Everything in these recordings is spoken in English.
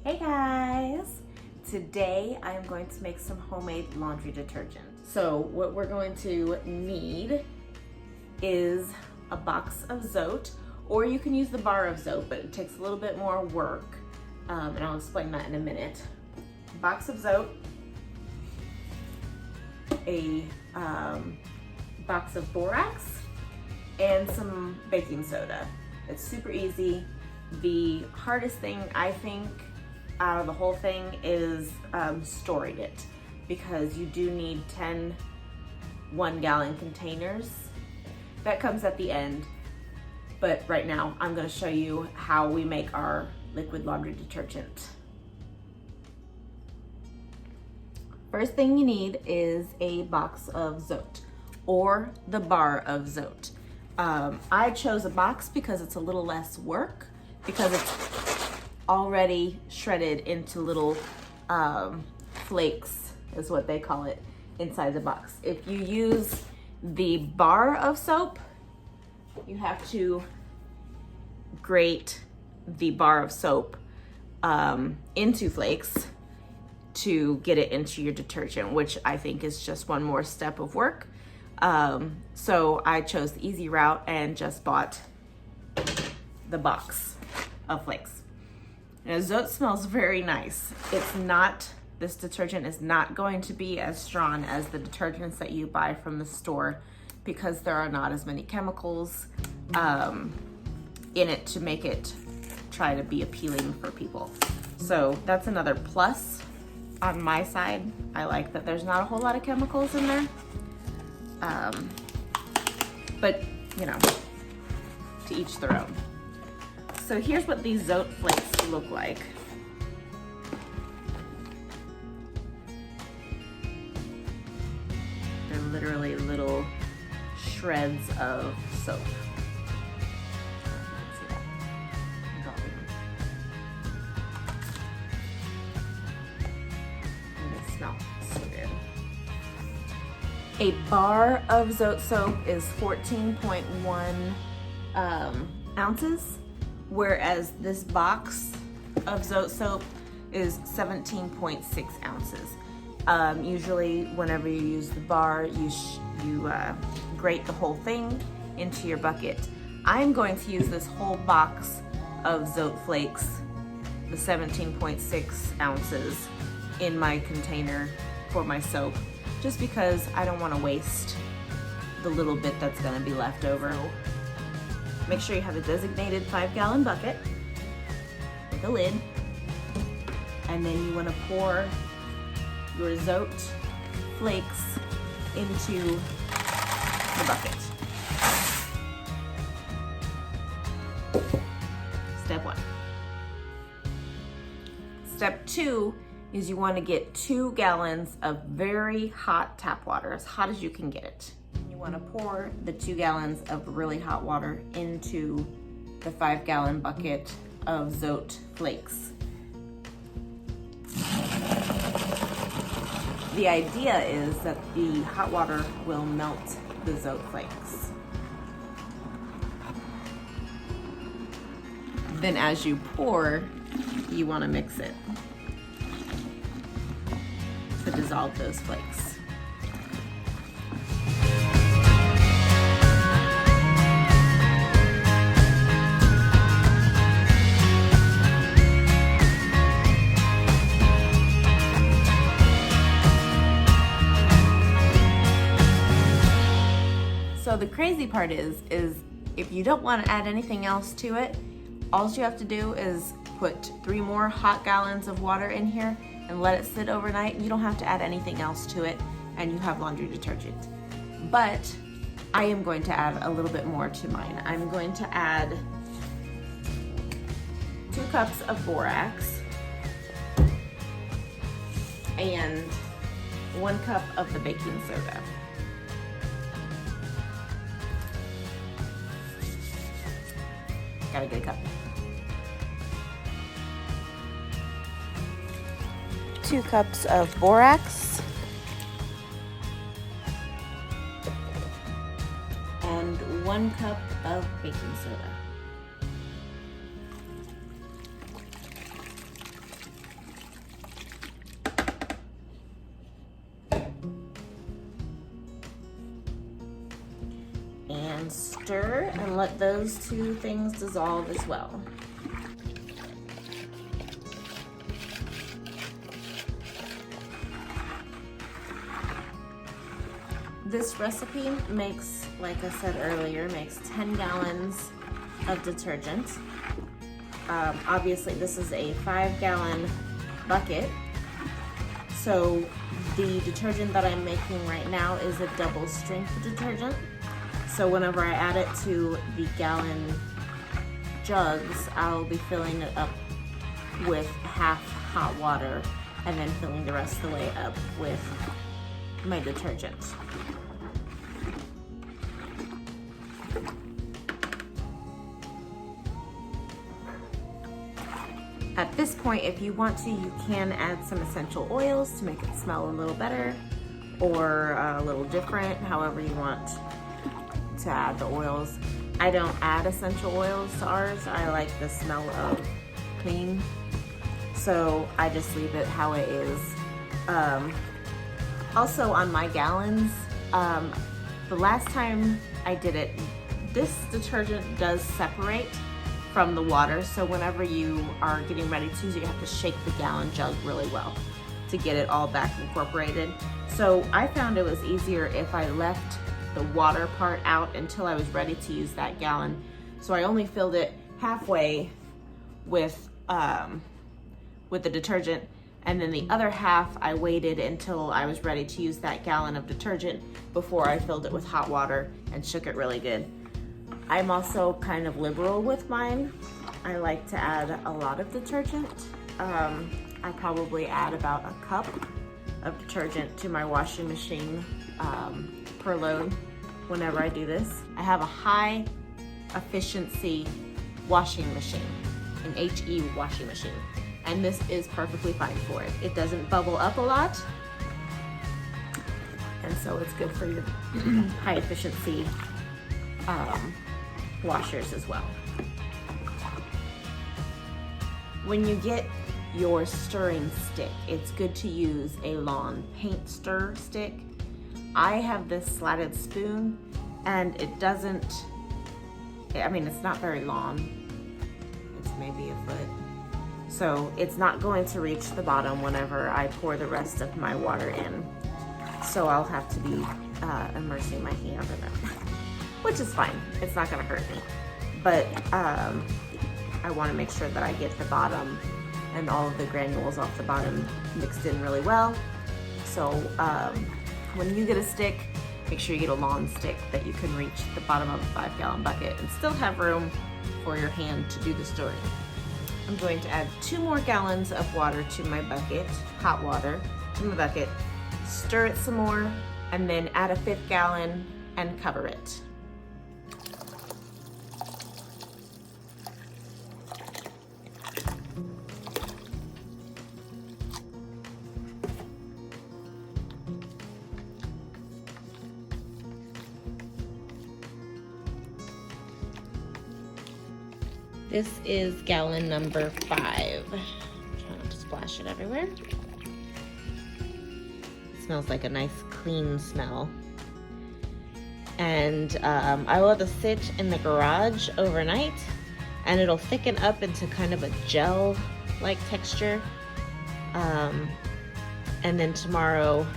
Hey guys! Today I am going to make some homemade laundry detergent. So what we're going to need is a box of Zote, or you can use the bar of Zote, but it takes a little bit more work, and I'll explain that in a minute. A box of Zote, a box of Borax, and some baking soda. It's super easy. The hardest thing, I think, out of the whole thing is storing it, because you do need 10 1-gallon containers. That comes at the end, but right now I'm going to show you how we make our liquid laundry detergent. First thing you need is a box of Zote, or the bar of Zote. I chose a box because it's a little less work, because it's already shredded into little flakes, is what they call it, inside the box. If you use the bar of soap, you have to grate the bar of soap into flakes to get it into your detergent, which I think is just one more step of work. So I chose the easy route and just bought the box of flakes. Now, Zote smells very nice. This detergent is not going to be as strong as the detergents that you buy from the store, because there are not as many chemicals in it to make it try to be appealing for people. So that's another plus on my side. I like that there's not a whole lot of chemicals in there. But, you know, to each their own. So here's what these Zote flakes look like. They're literally little shreds of soap. See that? And they smell so good. A bar of Zote soap is 14.1 ounces. Whereas this box of Zote soap is 17.6 ounces. Usually whenever you use the bar, you grate the whole thing into your bucket. I'm going to use this whole box of Zote flakes, the 17.6 ounces, in my container for my soap, just because I don't want to waste the little bit that's going to be left over. Make sure you have a designated 5-gallon bucket with a lid, and then you want to pour your Zote flakes into the bucket. Step 1. Step 2 is you want to get 2 gallons of very hot tap water, as hot as you can get it. You want to pour the 2 gallons of really hot water into the 5-gallon bucket of Zote flakes. The idea is that the hot water will melt the Zote flakes. Then as you pour, you want to mix it to dissolve those flakes. So the crazy part is if you don't want to add anything else to it, all you have to do is put 3 more hot gallons of water in here and let it sit overnight. You don't have to add anything else to it, and you have laundry detergent. But I am going to add a little bit more to mine. I'm going to add 2 cups of Borax and 1 cup of the baking soda. Gotta get a cup. 2 cups of Borax and 1 cup of baking soda. stir and let those two things dissolve as well. This recipe makes, like I said earlier, makes 10 gallons of detergent. Obviously this is a 5-gallon bucket. So the detergent that I'm making right now is a double strength detergent. So whenever I add it to the gallon jugs, I'll be filling it up with half hot water and then filling the rest of the way up with my detergent. At this point, if you want to, you can add some essential oils to make it smell a little better or a little different, however you want to add the oils. I don't add essential oils to ours. I like the smell of clean, so I just leave it how it is. Also on my gallons, the last time I did it, this detergent does separate from the water, so whenever you are getting ready to use it, you have to shake the gallon jug really well to get it all back incorporated. So I found it was easier if I left the water part out until I was ready to use that gallon. So I only filled it halfway with the detergent, and then the other half I waited until I was ready to use that gallon of detergent before I filled it with hot water and shook it really good. I'm also kind of liberal with mine. I like to add a lot of detergent. I probably add about a cup of detergent to my washing machine per load whenever I do this. I have a high efficiency washing machine, an HE washing machine, and this is perfectly fine for it. It doesn't bubble up a lot, and so it's good for your high efficiency washers as well. When you get your stirring stick, it's good to use a lawn paint stir stick. I have this slatted spoon and it doesn't, I mean, it's not very long. It's maybe a foot. So it's not going to reach the bottom whenever I pour the rest of my water in. So I'll have to be immersing my hand in it, which is fine. It's not gonna hurt me. But I wanna make sure that I get the bottom and all of the granules off the bottom mixed in really well. So when you get a stick, make sure you get a lawn stick that you can reach the bottom of a 5-gallon bucket and still have room for your hand to do the stirring. I'm going to add 2 more gallons of water to my bucket, hot water to my bucket, stir it some more, and then add a 5th gallon and cover it. This is gallon number 5. Try not to splash it everywhere. It smells like a nice clean smell. And I will let this sit in the garage overnight and it'll thicken up into kind of a gel-like texture. And then tomorrow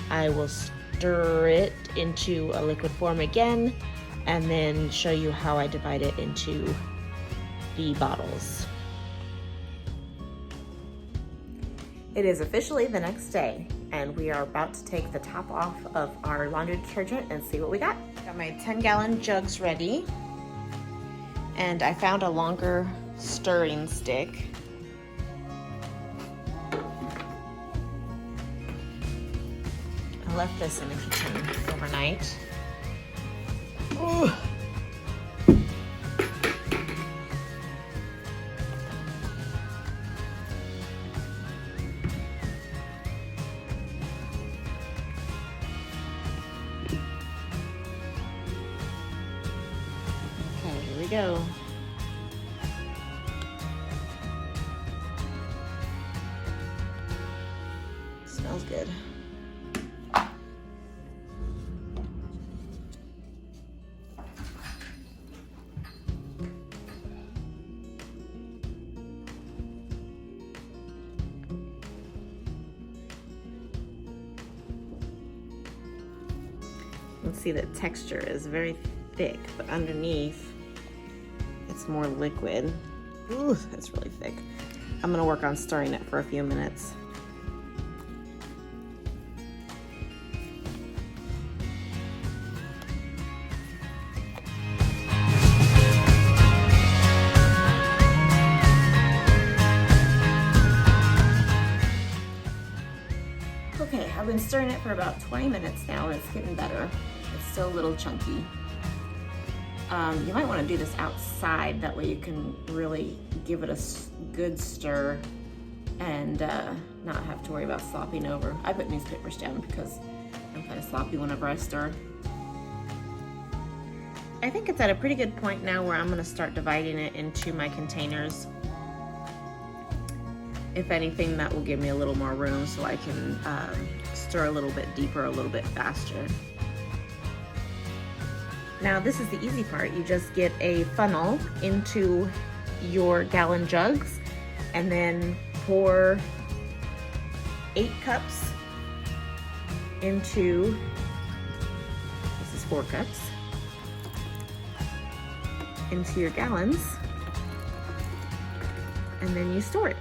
I will stir it into a liquid form again and then show you how I divide it into the bottles. It is officially the next day and we are about to take the top off of our laundry detergent and see what we got. Got my 10-gallon jugs ready and I found a longer stirring stick. I left this in the kitchen overnight. Ooh. Go. Smells good. can see the texture is very thick, but underneath it's more liquid. Ooh, that's really thick. I'm gonna work on stirring it for a few minutes. Okay, I've been stirring it for about 20 minutes now and it's getting better. It's still a little chunky. You might want to do this outside, that way you can really give it a good stir and not have to worry about slopping over. I put newspapers down because I'm kind of sloppy whenever I stir. I think it's at a pretty good point now where I'm going to start dividing it into my containers. If anything, that will give me a little more room so I can stir a little bit deeper, a little bit faster. Now this is the easy part. You just get a funnel into your gallon jugs and then pour 8 cups into, this is 4 cups, into your gallons, and then you store it.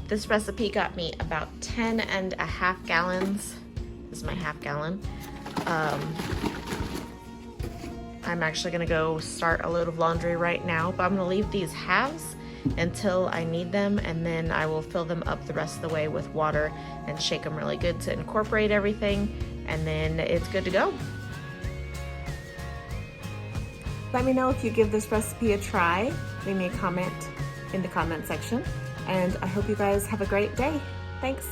This recipe got me about 10.5 gallons. This is my half gallon. I'm actually gonna go start a load of laundry right now, but I'm gonna leave these halves until I need them, and then I will fill them up the rest of the way with water and shake them really good to incorporate everything, and then it's good to go. Let me know if you give this recipe a try. Leave me a comment in the comment section. And I hope you guys have a great day. Thanks.